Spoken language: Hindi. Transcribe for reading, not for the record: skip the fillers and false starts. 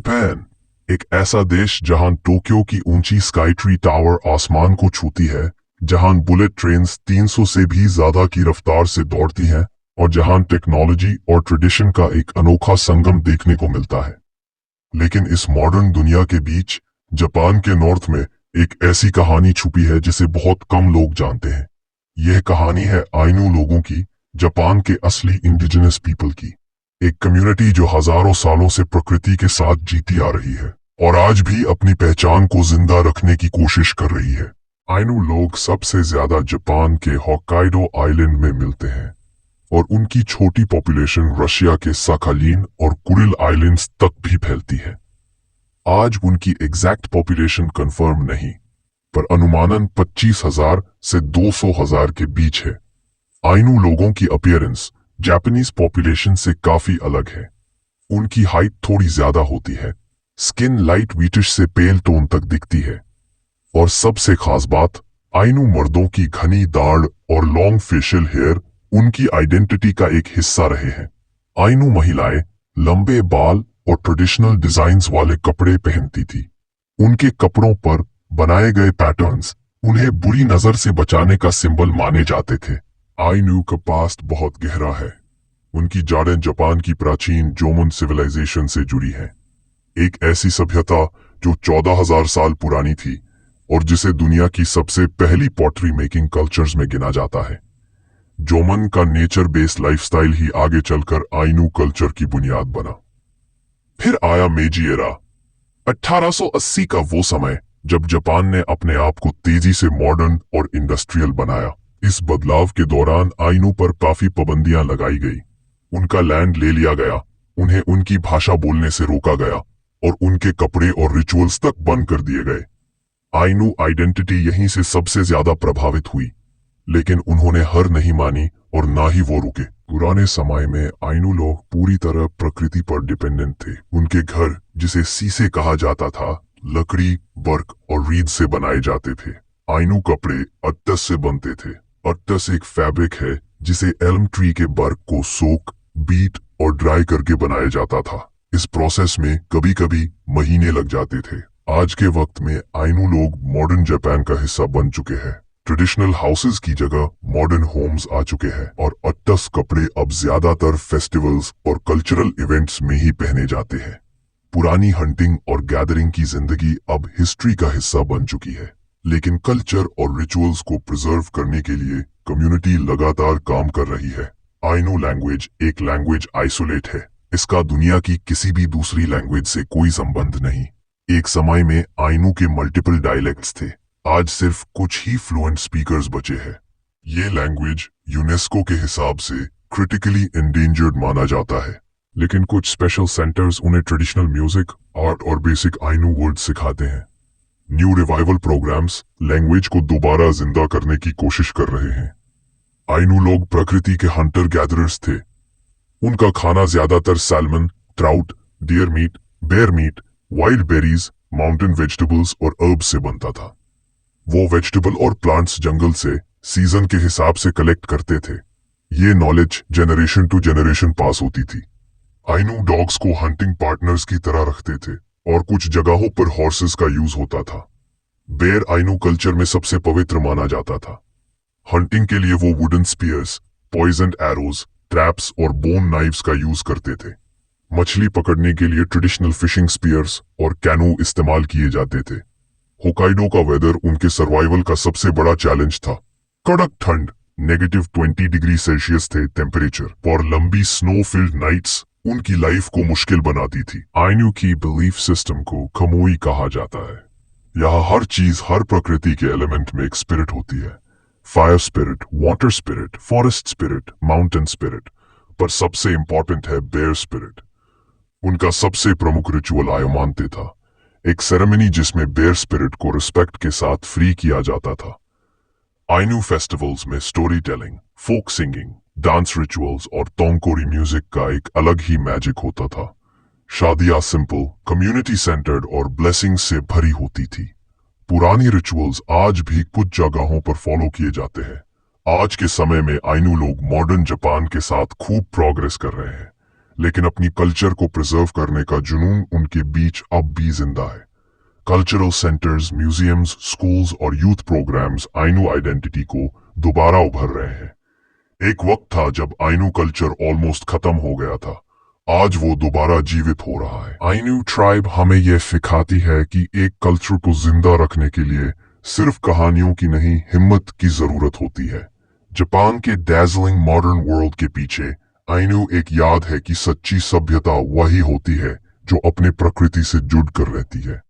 जापान, एक ऐसा देश जहां टोक्यो की ऊंची स्काई ट्री टावर आसमान को छूती है, जहां बुलेट ट्रेन्स 300 से भी ज्यादा की रफ्तार से दौड़ती हैं और जहां टेक्नोलॉजी और ट्रेडिशन का एक अनोखा संगम देखने को मिलता है। लेकिन इस मॉडर्न दुनिया के बीच जापान के नॉर्थ में एक ऐसी कहानी छुपी है जिसे बहुत कम लोग जानते हैं। यह कहानी है आइनू लोगों की, जापान के असली इंडिजिनस पीपल की। एक कम्युनिटी जो हजारों सालों से प्रकृति के साथ जीती आ रही है और आज भी अपनी पहचान को जिंदा रखने की कोशिश कर रही है। आइनू लोग सबसे ज्यादा जापान के होक्काइडो आइलैंड में मिलते हैं और उनकी छोटी पॉपुलेशन रशिया के साखालिन और कुरिल आइलैंड्स तक भी फैलती है। आज उनकी एग्जैक्ट पॉपुलेशन कंफर्म नहीं, पर अनुमानन 25,000 से 200,000 के बीच है। आइनू लोगों की अपीयरेंस जापानीज पॉपुलेशन से काफी अलग है। उनकी हाइट थोड़ी ज्यादा होती है, स्किन लाइट व्हीटिश से पेल टोन तक दिखती है और सबसे खास बात, आइनू मर्दों की घनी दाढ़ और लॉन्ग फेशियल हेयर उनकी आइडेंटिटी का एक हिस्सा रहे हैं। आइनू महिलाएं लंबे बाल और ट्रेडिशनल डिजाइन्स वाले कपड़े पहनती थी। उनके कपड़ों पर बनाए गए पैटर्न्स उन्हें बुरी नजर से बचाने का सिंबल माने जाते थे। आइनू का पास्ट बहुत गहरा है। उनकी जड़ें जापान की प्राचीन जोमन सिविलाइजेशन से जुड़ी हैं, एक ऐसी सभ्यता जो 14,000 साल पुरानी थी और जिसे दुनिया की सबसे पहली पॉटरी मेकिंग कल्चर्स में गिना जाता है। जोमन का नेचर बेस्ड लाइफस्टाइल ही आगे चलकर आइनू कल्चर की बुनियाद बना। फिर आया मेजी एरा, 1880 का वो समय जब जापान ने अपने आप को तेजी से मॉडर्न और इंडस्ट्रियल बनाया। इस बदलाव के दौरान आइनू पर काफी पाबंदियां लगाई गई। उनका लैंड ले लिया गया, उन्हें उनकी भाषा बोलने से रोका गया और उनके कपड़े और रिचुअल्स तक बंद कर दिए गए। आइनू आइडेंटिटी यहीं से सबसे ज्यादा प्रभावित हुई, लेकिन उन्होंने हार नहीं मानी और ना ही वो रुके। पुराने समय में आइनू लोग पूरी तरह प्रकृति पर डिपेंडेंट थे। उनके घर, जिसे सीसे कहा जाता था, लकड़ी, बर्क और रीद से बनाए जाते थे। आइनू कपड़े अट्टस से बनते थे। अट्टस एक फैब्रिक है जिसे एल्म ट्री के बर्क को सोक, बीट और ड्राई करके बनाया जाता था। इस प्रोसेस में कभी कभी महीने लग जाते थे। आज के वक्त में आइनू लोग मॉडर्न जापान का हिस्सा बन चुके हैं। ट्रेडिशनल हाउसेस की जगह मॉडर्न होम्स आ चुके हैं और अट्टस कपड़े अब ज्यादातर फेस्टिवल्स और कल्चरल इवेंट्स में ही पहने जाते हैं। पुरानी हंटिंग और गैदरिंग की जिंदगी अब हिस्ट्री का हिस्सा बन चुकी है, लेकिन कल्चर और रिचुअल्स को प्रिजर्व करने के लिए कम्युनिटी लगातार काम कर रही है। आइनू लैंग्वेज एक लैंग्वेज आइसोलेट है। इसका दुनिया की किसी भी दूसरी लैंग्वेज से कोई संबंध नहीं। एक समय में आइनू के मल्टीपल डायलेक्ट्स थे, आज सिर्फ कुछ ही फ्लुएंट स्पीकर्स बचे हैं। ये लैंग्वेज यूनेस्को के हिसाब से क्रिटिकली एंडेंजर्ड माना जाता है, लेकिन कुछ स्पेशल सेंटर्स उन्हें ट्रेडिशनल म्यूजिक, आर्ट और बेसिक आइनू वर्ड्स सिखाते हैं। न्यू रिवाइवल प्रोग्राम्स लैंग्वेज को दोबारा जिंदा करने की कोशिश कर रहे हैं। आइनू लोग प्रकृति के हंटर गैदरर्स थे। उनका खाना ज्यादातर salmon, trout, deer meat, bear meat, wild berries, mountain vegetables और हर्ब्स से बनता था। वो वेजिटेबल और प्लांट्स जंगल से सीजन के हिसाब से कलेक्ट करते थे। ये knowledge generation to generation pass होती थी। आइनू डॉग्स को हंटिंग पार्टनर्स की तरह रखते थे और कुछ जगहों पर हॉर्सेस का यूज होता था। बेर आइनू कल्चर में सबसे पवित्र माना जाता था। हंटिंग के लिए वो वुडन स्पीयर्स, पॉइजन्ड एरोज, ट्रैप्स और बोन नाइव्स का यूज करते थे। मछली पकड़ने के लिए ट्रेडिशनल फिशिंग स्पीयर्स और कैनू इस्तेमाल किए जाते थे। होकाइडो का वेदर उनके सर्वाइवल का सबसे बड़ा चैलेंज था। कड़क ठंड, -20 डिग्री सेल्सियस थे टेम्परेचर और लंबी स्नो फिल्ड नाइट्स उनकी लाइफ को मुश्किल बनाती थी। आइनू की बिलीफ सिस्टम को खमोई कहा जाता है। यहाँ हर चीज, हर प्रकृति के एलिमेंट में एक स्पिरिट होती है। Fire spirit, water spirit, forest spirit, mountain spirit, पर सबसे इंपॉर्टेंट है बेयर स्पिरिट। उनका सबसे प्रमुख रिचुअल आयोमांते था, एक सेरेमनी जिसमें बेयर स्पिरिट को रिस्पेक्ट के साथ फ्री किया जाता था। आइनू फेस्टिवल्स में स्टोरी टेलिंग, फोक सिंगिंग, डांस रिचुअल्स और तोंकोरी म्यूजिक का एक अलग ही मैजिक होता था। शादियां सिंपल, कम्युनिटी सेंटर्ड और ब्लेसिंग से भरी होती थी। पुरानी रिचुअल्स आज भी कुछ जगहों पर फॉलो किए जाते हैं। आज के समय में आइनू लोग मॉडर्न जापान के साथ खूब प्रोग्रेस कर रहे हैं। लेकिन अपनी कल्चर को प्रिजर्व करने का जुनून उनके बीच अब भी जिंदा है। कल्चरल सेंटर्स, म्यूजियम्स, स्कूल्स और यूथ प्रोग्राम्स आइनू आइडेंटिटी को दोबारा उभर रहे हैं। एक वक्त था जब आइनू कल्चर ऑलमोस्ट खत्म हो गया था। आज वो दोबारा जीवित हो रहा है। आइनू ट्राइब हमें यह सिखाती है कि एक कल्चर को जिंदा रखने के लिए सिर्फ कहानियों की नहीं, हिम्मत की जरूरत होती है। जापान के डैज़लिंग मॉडर्न वर्ल्ड के पीछे आइनू एक याद है कि सच्ची सभ्यता वही होती है जो अपने प्रकृति से जुड़ कर रहती है।